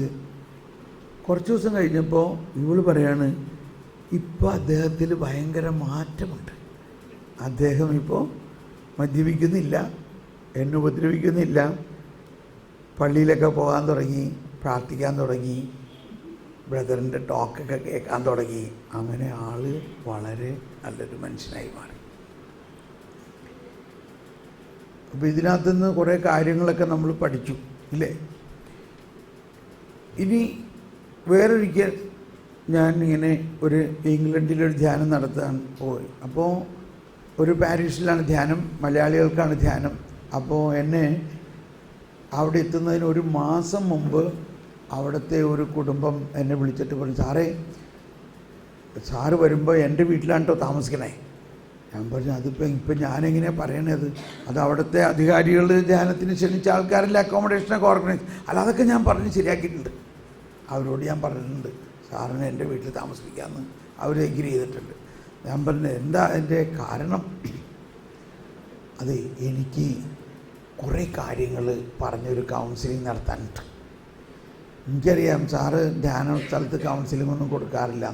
കുറച്ച് ദിവസം കഴിഞ്ഞപ്പോൾ ഇവള് പറയാണ്, ഇപ്പോൾ അദ്ദേഹത്തിൽ ഭയങ്കര മാറ്റമുണ്ട്. അദ്ദേഹം ഇപ്പോൾ മദ്യപിക്കുന്നില്ല, എന്നെ ഉപദ്രവിക്കുന്നില്ല, പള്ളിയിലൊക്കെ പോകാൻ തുടങ്ങി, പ്രാർത്ഥിക്കാൻ തുടങ്ങി, ബ്രദറിൻ്റെ ടോക്കൊക്കെ കേൾക്കാൻ തുടങ്ങി. അങ്ങനെ ആൾ വളരെ നല്ലൊരു മനുഷ്യനായി മാറി. അപ്പോൾ ഇതിനകത്തുനിന്ന് കുറേ കാര്യങ്ങളൊക്കെ നമ്മൾ പഠിച്ചു, ഇല്ലേ? ഇനി വേറൊരിക്കൽ ഞാൻ ഇങ്ങനെ ഒരു ഇംഗ്ലണ്ടിലൊരു ധ്യാനം നടത്താൻ പോയി. അപ്പോൾ ഒരു പാരീഷിലാണ് ധ്യാനം, മലയാളികൾക്കാണ് ധ്യാനം. അപ്പോൾ എന്നെ അവിടെ എത്തുന്നതിന് ഒരു മാസം മുമ്പ് അവിടുത്തെ ഒരു കുടുംബം എന്നെ വിളിച്ചിട്ട് പറഞ്ഞു, സാറ് വരുമ്പോൾ എൻ്റെ വീട്ടിലാണ് കേട്ടോ താമസിക്കണേ. ഞാൻ പറഞ്ഞു, ഇപ്പം ഞാനെങ്ങനെയാണ് പറയണത്? അത് അവിടുത്തെ അധികാരികൾ ധ്യാനത്തിന് ക്ഷണിച്ച ആൾക്കാരല്ലേ അക്കോമഡേഷനൊക്കെ ഓർഗനൈസ്. അല്ല, അതൊക്കെ ഞാൻ പറഞ്ഞ് ശരിയാക്കിയിട്ടുണ്ട്. അവരോട് ഞാൻ പറഞ്ഞിട്ടുണ്ട്, സാറിനെ എൻ്റെ വീട്ടിൽ താമസിപ്പിക്കാമെന്ന് അവർ എഗ്രി ചെയ്തിട്ടുണ്ട്. ഞാൻ പറഞ്ഞു, എന്താ എൻ്റെ കാരണം? അതെ, എനിക്ക് കുറേ കാര്യങ്ങൾ പറഞ്ഞൊരു കൗൺസിലിംഗ് നടത്താനുണ്ട്. എനിക്കറിയാം സാറ് ധ്യാന സ്ഥലത്ത് കൗൺസിലിംഗ് ഒന്നും കൊടുക്കാറില്ല.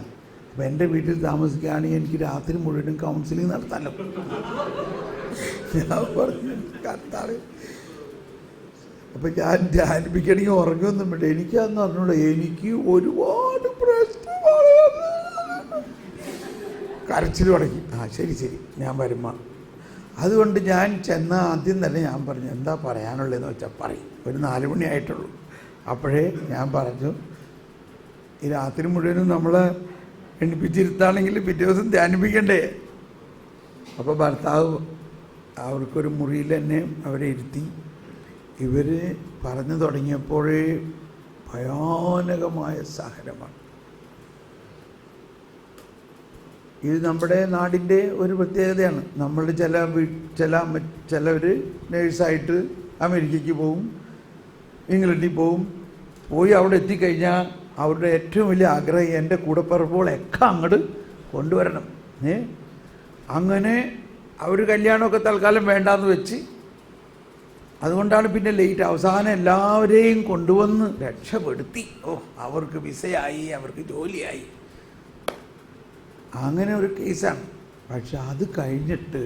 അപ്പം എൻ്റെ വീട്ടിൽ താമസിക്കുകയാണെങ്കിൽ എനിക്ക് രാത്രി മുഴുവനും കൗൺസിലിംഗ് നടത്താമല്ലോ. ഞാൻ പറഞ്ഞു, കർത്താവ്, അപ്പം ഞാൻ ധ്യാനിപ്പിക്കണമെങ്കിൽ ഉറങ്ങുമൊന്നും വേണ്ട. എനിക്കതെന്ന് പറഞ്ഞോളൂ, എനിക്ക് ഒരുപാട് പ്രശ്നമാണ്. കരച്ചിൽ തുടങ്ങി. ശരി ഞാൻ വരുമ്പോൾ. അതുകൊണ്ട് ഞാൻ ചെന്ന ആദ്യം തന്നെ ഞാൻ പറഞ്ഞു, എന്താ പറയാനുള്ളതെന്ന് വെച്ചാൽ പറയും. ഒരു 4 മണിയായിട്ടുള്ളൂ. അപ്പോഴേ ഞാൻ പറഞ്ഞു, ഈ രാത്രി മുഴുവനും നമ്മളെ എണ്ണിപ്പിച്ചിരുത്താണെങ്കിൽ പിറ്റേ ദിവസം ധ്യാനിപ്പിക്കണ്ടേ? അപ്പോൾ ഭർത്താവ് അവർക്കൊരു മുറിയിൽ തന്നെ അവരെ ഇരുത്തി. ഇവർ പറഞ്ഞു തുടങ്ങിയപ്പോഴേ ഭയാനകമായ സഹനമാണ്. ഇത് നമ്മുടെ നാടിൻ്റെ ഒരു പ്രത്യേകതയാണ്. നമ്മൾ ചിലവർ നേഴ്സായിട്ട് അമേരിക്കയ്ക്ക് പോവും, ഇംഗ്ലണ്ടിൽ പോയി അവിടെ എത്തിക്കഴിഞ്ഞാൽ അവരുടെ ഏറ്റവും വലിയ ആഗ്രഹം എൻ്റെ കൂടപ്പിറപ്പുകളൊക്കെ അങ്ങോട്ട് കൊണ്ടുവരണം. അങ്ങനെ അവർ കല്യാണമൊക്കെ തൽക്കാലം വേണ്ടാന്ന് വെച്ച്, അതുകൊണ്ടാണ് പിന്നെ ലേറ്റ്. അവസാനം എല്ലാവരെയും കൊണ്ടുവന്ന് രക്ഷപ്പെടുത്തി. അവർക്ക് വിസയായി, അവർക്ക് ജോലിയായി. അങ്ങനെ ഒരു കേസാണ്. പക്ഷെ അത് കഴിഞ്ഞിട്ട്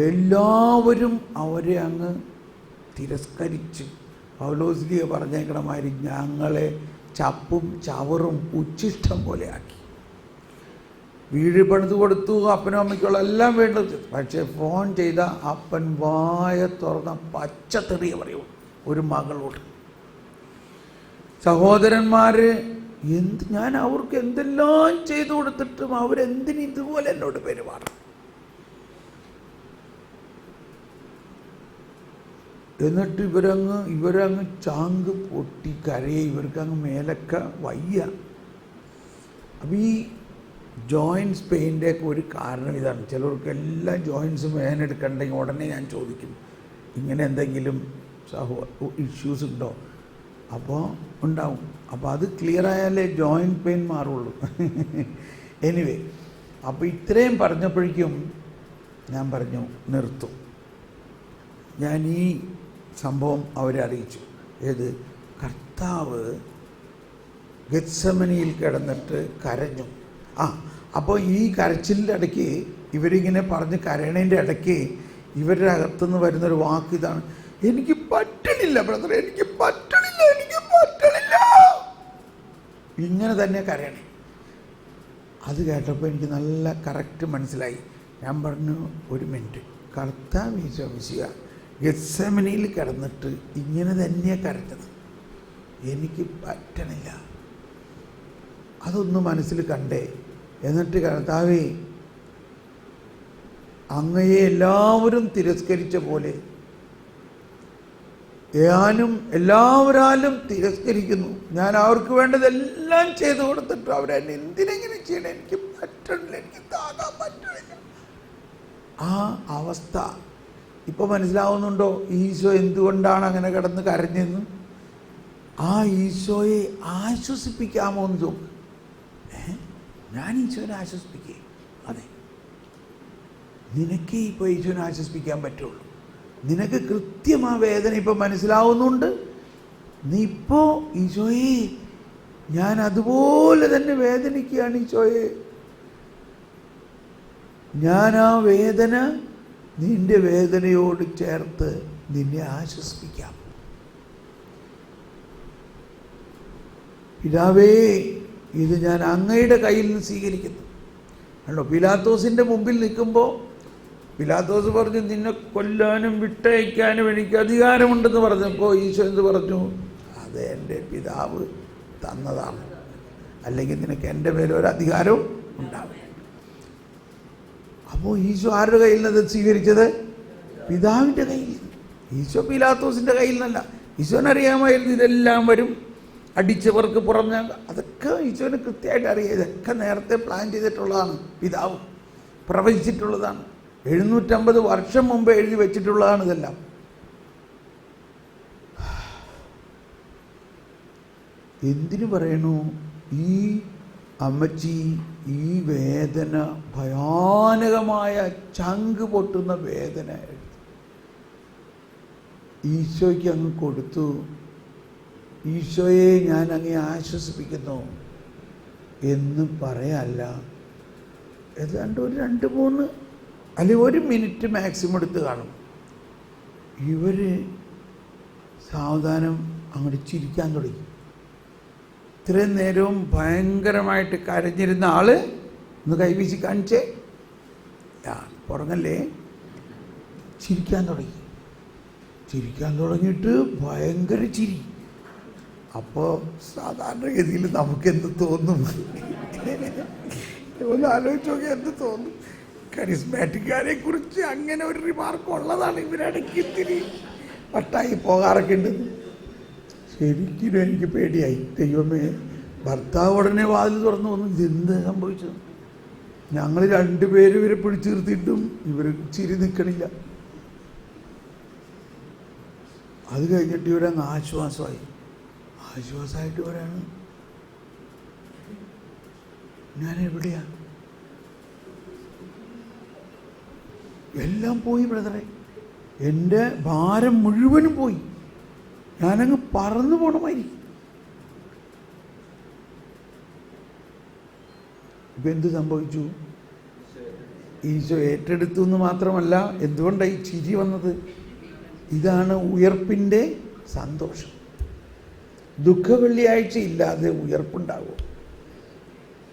എല്ലാവരും അവരെ അങ്ങ് തിരസ്കരിച്ച്, പൗലോസ്ലീഹ പറഞ്ഞേക്കണമാതിരി ഞങ്ങളെ ചപ്പും ചവറും ഉച്ഛിഷ്ടം പോലെ ആക്കി. വീട് പണിത് കൊടുത്തു, അപ്പനും അമ്മയ്ക്കുള്ള എല്ലാം വേണ്ടത്. പക്ഷേ ഫോൺ ചെയ്ത അപ്പൻ വായ തുറന്ന പച്ചത്തെറിയ പറയും ഒരു മകളോട്. സഹോദരന്മാർ ഞാൻ അവർക്ക് എന്തെല്ലാം ചെയ്തു കൊടുത്തിട്ടും അവരെന്തിന് ഇതുപോലെ എന്നോട് പെരുമാറും? എന്നിട്ട് ഇവരങ്ങ് ചാങ്ക് പൊട്ടി കരയെ, ഇവർക്കങ്ങ് മേലൊക്കെ വയ്യ. അപ്പം ഈ ജോയിൻസ് പെയിൻ്റെ ഒക്കെ ഒരു കാരണം ഇതാണ്. ചിലർക്ക് എല്ലാ ജോയിൻസും വേദനെടുക്കണ്ടെങ്കിൽ ഉടനെ ഞാൻ ചോദിക്കും, ഇങ്ങനെ എന്തെങ്കിലും ഇഷ്യൂസ് ഉണ്ടോ? അപ്പോൾ ഉണ്ടാവും. അപ്പോൾ അത് ക്ലിയർ ആയാലേ ജോയിൻറ്റ് പെയിൻ മാറുള്ളൂ. എനിവേ, അപ്പോൾ ഇത്രയും പറഞ്ഞപ്പോഴേക്കും ഞാൻ പറഞ്ഞു നിർത്തും. ഞാൻ ഈ സംഭവം അവരെ അറിയിച്ചു. ഏത്? കർത്താവ് ഗെത്സമനിയിൽ കിടന്നിട്ട് കരഞ്ഞു. അപ്പോൾ ഈ കരച്ചിലിൻ്റെ ഇടയ്ക്ക് ഇവരിങ്ങനെ പറഞ്ഞ് കരയണേൻ്റെ ഇടയ്ക്ക് ഇവരുടെ അകത്തുനിന്ന് വരുന്നൊരു വാക്ക് ഇതാണ്, എനിക്ക് പറ്റണില്ല ബ്രദർ, എനിക്ക് പറ്റണില്ല, എനിക്ക് പറ്റണില്ല. ഇങ്ങനെ തന്നെ കരയണേ. അത് കേട്ടപ്പോൾ എനിക്ക് നല്ല കറക്റ്റ് മനസ്സിലായി. ഞാൻ പറഞ്ഞു, ഒരു മിനിറ്റ്, കർത്താവ് ഈശോമിശിഹ ഗെത്സമനിയിൽ കിടന്നിട്ട് ഇങ്ങനെ തന്നെയാണ് കരഞ്ഞത്, എനിക്ക് പറ്റണില്ല. അതൊന്ന് മനസ്സിൽ കണ്ടേ. എന്നിട്ട് കർത്താവേ, അങ്ങയെ എല്ലാവരും തിരസ്കരിച്ച പോലെ ഞാനും എല്ലാവരാലും തിരസ്കരിക്കുന്നു. ഞാൻ അവർക്ക് വേണ്ടതെല്ലാം ചെയ്തു കൊടുത്തിട്ട് അവരെന്നെ എന്തിനെങ്ങനെ ചെയ്യണം? എനിക്ക് പറ്റണില്ല, എനിക്ക് താങ്ങാൻ പറ്റണില്ല. ആ അവസ്ഥ ഇപ്പോൾ മനസ്സിലാവുന്നുണ്ടോ? ഈശോ എന്തുകൊണ്ടാണ് അങ്ങനെ കിടന്ന് കരഞ്ഞെന്ന്? ആ ഈശോയെ ആശ്വസിപ്പിക്കാമോ എന്ന് ചോദിക്കും. ഞാൻ ഈശോനെ ആശ്വസിപ്പിക്കേ? അതെ, നിനക്കേ ഇപ്പോൾ ഈശോനെ ആശ്വസിപ്പിക്കാൻ പറ്റുള്ളൂ. നിനക്ക് കൃത്യം ആ വേദന ഇപ്പം മനസ്സിലാവുന്നുണ്ട്. നീ ഇപ്പോൾ ഈശോയെ, ഞാൻ അതുപോലെ തന്നെ വേദനിക്കുകയാണ് ഈശോയെ, ഞാൻ ആ വേദന നിന്റെ വേദനയോട് ചേർത്ത് നിന്നെ ആശ്വസിപ്പിക്കാം. പിതാവേ, ഇത് ഞാൻ അങ്ങയുടെ കയ്യിൽ നിന്ന് സ്വീകരിക്കുന്നു. കണ്ടോ, പിലാത്തോസിൻ്റെ മുമ്പിൽ നിൽക്കുമ്പോൾ പിലാത്തോസ് പറഞ്ഞു, നിന്നെ കൊല്ലാനും വിട്ടയക്കാനും എനിക്ക് അധികാരമുണ്ടെന്ന് പറഞ്ഞപ്പോൾ ഈശോ എന്ത് പറഞ്ഞു? അത് എൻ്റെ പിതാവ് തന്നതാണ്, അല്ലെങ്കിൽ നിനക്ക് എൻ്റെ മേലൊരധികാരവും ഉണ്ടാവില്ല. അപ്പോൾ ഈശോ ആരുടെ കയ്യിൽ നിന്നത് സ്വീകരിച്ചത്? പിതാവിൻ്റെ കയ്യിൽ. ഈശോ പിലാത്തോസിൻ്റെ കയ്യിൽ നിന്നല്ല. ഈശോനറിയാമായിരുന്നു ഇതെല്ലാം വരും, അടിച്ചവർക്ക് പുറമെ. അതൊക്കെ ഈശോന് കൃത്യമായിട്ട് അറിയാം. ഇതൊക്കെ നേരത്തെ പ്ലാൻ ചെയ്തിട്ടുള്ളതാണ്, പിതാവ് പ്രവചിച്ചിട്ടുള്ളതാണ്. 750 വർഷം മുമ്പ് എഴുതി വെച്ചിട്ടുള്ളതാണ് ഇതെല്ലാം. എന്തിനു പറയണു? ഈ അമ്മച്ചി ഈ വേദന, ഭയാനകമായ ചങ്ക് പൊട്ടുന്ന വേദന ഈശോയ്ക്ക് അങ്ങ് കൊടുത്തു. ഈശോയെ, ഞാൻ അങ്ങേ ആശ്വസിപ്പിക്കുന്നു എന്ന് പറയല്ല. ഏതാണ്ട് ഒരു 2-3 അല്ലെങ്കിൽ 1 മിനിറ്റ് മാക്സിമം എടുത്ത് കാണും. ഇവർ സാവധാനം അങ്ങോട്ട് ചിരിക്കാൻ തുടങ്ങി. ഇത്രയും നേരവും ഭയങ്കരമായിട്ട് കരഞ്ഞിരുന്ന ആള് ഒന്ന് കൈവീശി കാണിച്ചേ, പുറങ്ങല്ലേ, ചിരിക്കാൻ തുടങ്ങി. ചിരിക്കാൻ തുടങ്ങിയിട്ട് ഭയങ്കര ചിരി. അപ്പോൾ സാധാരണഗതിയിൽ നമുക്കെന്ത് തോന്നും? ഒന്ന് ആലോചിച്ച് നോക്കി, എന്ത് തോന്നും? കരിസ്മാറ്റിക്കാരെ കുറിച്ച് അങ്ങനെ ഒരു റിമാർക്ക് ഉള്ളതാണ്. ഇവരിടയ്ക്ക് ഇത്തിരി വട്ടായി പോകാറൊക്കെ ഉണ്ട്. ശരിക്കും എനിക്ക് പേടിയായി. ദൈവമേ, ഭർത്താവ് ഉടനെ വാതിൽ തുറന്നു വന്നു. ഇതെന്ത് സംഭവിച്ചത്? ഞങ്ങൾ 2 പേര് ഇവരെ പിടിച്ചു നിർത്തിയിട്ടും ഇവർ ചിരി നിൽക്കണില്ല. അത് കഴിഞ്ഞിട്ട് ഇവരങ്ങ് ആശ്വാസമായിട്ട് പറയാണ്, ഞാൻ എവിടെയാ? എല്ലാം പോയി ബ്രദറെ, എൻ്റെ ഭാരം മുഴുവനും പോയി, ഞാനങ്ങ് പറന്നു പോണമായിരിക്കും. ഇപ്പം എന്ത് സംഭവിച്ചു? ഈശോ ഏറ്റെടുത്തു എന്ന് മാത്രമല്ല, എന്തുകൊണ്ടാണ് ഈ ചിരി വന്നത്? ഇതാണ് ഉയർപ്പിൻ്റെ സന്തോഷം. ദുഃഖവെള്ളിയാഴ്ച ഇല്ലാതെ ഉയർപ്പുണ്ടാകും.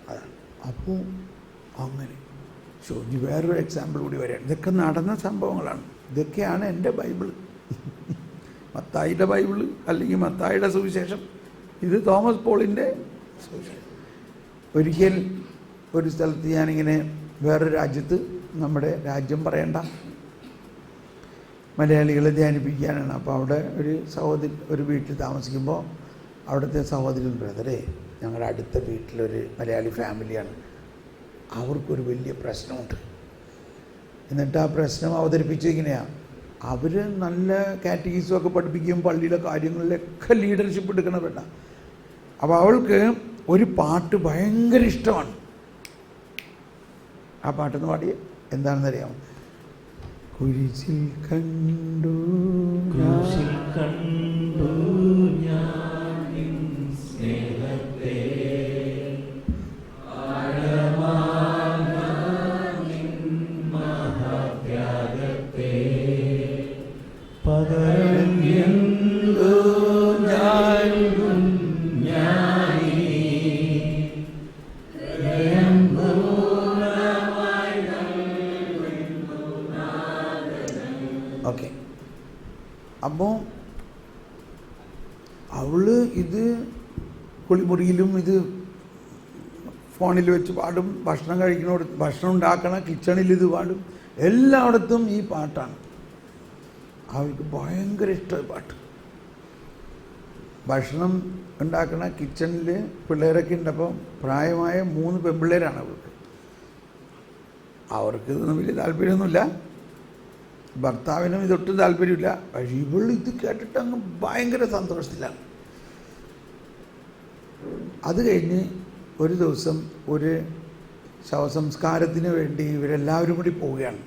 അതാണ്. അപ്പോൾ അങ്ങനെ ഇനി വേറൊരു എക്സാമ്പിൾ കൂടി വരികയാണ്. ഇതൊക്കെ നടന്ന സംഭവങ്ങളാണ്. ഇതൊക്കെയാണ് എൻ്റെ ബൈബിൾ. മത്തായിയുടെ ബൈബിള് അല്ലെങ്കിൽ മത്തായിയുടെ സുവിശേഷം, ഇത് തോമസ് പോളിൻ്റെ സുവിശേഷം. ഒരിക്കൽ ഒരു സ്ഥലത്ത് ഞാനിങ്ങനെ വേറൊരു രാജ്യത്ത്, നമ്മുടെ രാജ്യം പറയണ്ട, മലയാളികളെ ധ്യാനിപ്പിക്കാനാണ്. അപ്പോൾ അവിടെ ഒരു വീട്ടിൽ താമസിക്കുമ്പോൾ അവിടുത്തെ സഹോദരൻ, ബ്രദറെ, ഞങ്ങളുടെ അടുത്ത വീട്ടിലൊരു മലയാളി ഫാമിലിയാണ്, അവർക്കൊരു വലിയ പ്രശ്നമുണ്ട്. എന്നിട്ട് ആ പ്രശ്നം അവതരിപ്പിച്ചിങ്ങനെയാണ്. അവർ നല്ല കാറ്റഗീസുമൊക്കെ പഠിപ്പിക്കും, പള്ളിയിലെ കാര്യങ്ങളിലൊക്കെ ലീഡർഷിപ്പ് എടുക്കണ പെട്ട. അപ്പോൾ അവൾക്ക് ഒരു പാട്ട് ഭയങ്കര ഇഷ്ടമാണ്. ആ പാട്ടെന്ന് പാടിയ എന്താണെന്നറിയാമോ? കുരിശിൽ കണ്ടു ഞാൻ സ്നേഹത്തെ മഹാത്യാഗത്തെ പകരം എന്തോ ഞാനും ഓക്കെ. അപ്പോൾ അവള് ഇത് കുളിമുറിയിലും ഇത് ഫോണിൽ വെച്ച് പാടും, ഭക്ഷണം കഴിക്കണോടത്ത്, ഭക്ഷണം ഉണ്ടാക്കണ കിച്ചണിൽ ഇത് പാടും, എല്ലായിടത്തും ഈ പാട്ടാണ്. അവൾക്ക് ഭയങ്കര ഇഷ്ടമായി പാട്ട്. ഭക്ഷണം ഉണ്ടാക്കണ കിച്ചണിൽ പിള്ളേരൊക്കെ ഉണ്ടപ്പോൾ പ്രായമായ 3 പെൺപിള്ളേരാണ് അവൾക്ക്. അവർക്ക് ഇതൊന്നും വലിയ താല്പര്യമൊന്നുമില്ല, ഭർത്താവിനും ഇതൊട്ടും താല്പര്യമില്ല. പക്ഷേ ഇവൾ ഇത് കേട്ടിട്ട് അങ്ങ് ഭയങ്കര സന്തോഷത്തിലാണ്. അത് കഴിഞ്ഞ് ഒരു ദിവസം ഒരു ശവസംസ്കാരത്തിന് വേണ്ടി ഇവരെല്ലാവരും കൂടി പോവുകയാണ്.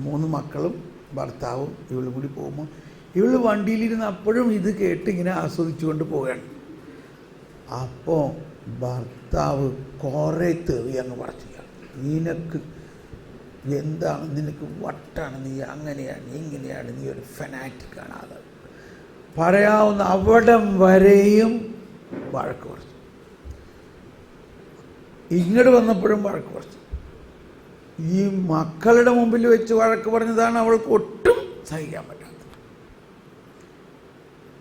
3 മക്കളും ഭർത്താവും ഇവളും കൂടി പോകുമ്പോൾ ഇവൾ വണ്ടിയിലിരുന്ന് അപ്പോഴും ഇത് കേട്ട് ഇങ്ങനെ ആസ്വദിച്ചുകൊണ്ട് പോവുകയാണ്. അപ്പോൾ ഭർത്താവ് കുറേ തെറി അങ്ങ് പറഞ്ഞു, നിനക്ക് എന്താണ്, നിനക്ക് വട്ടാണ്, നീ അങ്ങനെയാണ്, ഇങ്ങനെയാണ്, നീ ഒരു ഫനാറ്റിക്കാണ്, അത് പറയാവുന്ന അവിടം വരെയും വഴക്ക് പറഞ്ഞു. ഇങ്ങോട്ട് വന്നപ്പോഴും വഴക്ക് പറഞ്ഞു. ഈ മക്കളുടെ മുമ്പിൽ വെച്ച് വഴക്ക് പറഞ്ഞതാണ് അവൾക്ക് ഒട്ടും സഹിക്കാൻ പറ്റാത്തത്.